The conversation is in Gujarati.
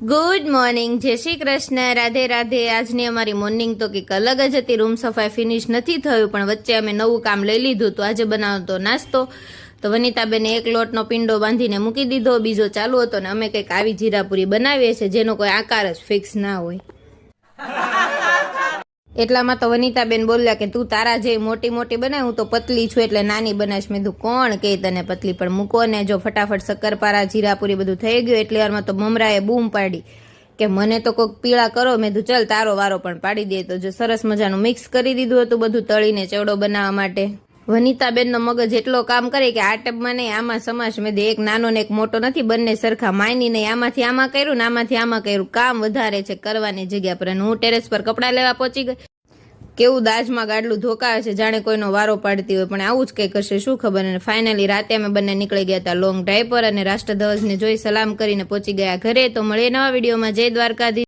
ગુડ મોર્નિંગ, જય શ્રી કૃષ્ણ, રાધે રાધે। આજની અમારી મોર્નિંગ તો કંઈક અલગ જ હતી। રૂમ સફાઈ ફિનિશ નથી થયું, પણ વચ્ચે અમે નવું કામ લઈ લીધું। તો આજે બનાવતો નાસ્તો તો વનિતાબેને એક લોટનો પિંડો બાંધીને મૂકી દીધો, બીજો ચાલુ હતો ને અમે કંઈક આવી જીરાપુરી બનાવીએ છીએ જેનો કોઈ આકાર જ ફિક્સ ના હોય। એટલામાં તો વનિતાબેન બોલ્યા કે તું તારા જે મોટી મોટી બનાવ, હું તો પતલી છું એટલે નાની બનાવીશ। મેં કીધું કોણ કે તને પતલી, પણ મૂકો ને। જો ફટાફટ શક્કરપારા જીરાપુરી બધું થઈ ગયું એટલે વારમાં તો મમરાએ બૂમ પાડી કે મને તો કોઈક પીળા કરો। મેં કીધું ચાલ તારો વારો પણ પાડી દે। તો જો સરસ મજાનું મિક્સ કરી દીધું હતું બધું તળીને ચેવડો બનાવવા માટે। વનિતાબેનનો મગજ એટલો કામ કરે કે આ ટેબમાં નહીં આમાં સમાશ। મેં એક નાનો ને એક મોટો નથી, બંને સરખા। માયની નહીં આમાંથી આમાં કર્યું ને આમાંથી આમાં કર્યું, કામ વધારે છે કરવાની જગ્યા પર। અને હું ટેરેસ પર કપડાં લેવા પહોંચી ગઈ। કેવું દાજમાં ગાડલું ધોકાવે છે, જાણે કોઈનો વારો પાડતી હોય, પણ આવું જ કંઈક હશે, શું ખબર। અને ફાઇનલી રાતે અમે બંને નીકળી ગયા હતા લોંગ ડ્રાઈવ પર અને રાષ્ટ્રધ્વજને જોઈ સલામ કરીને પહોંચી ગયા ઘરે। તો મળીએ નવા વિડીયોમાં। જય દ્વારકાધીશ।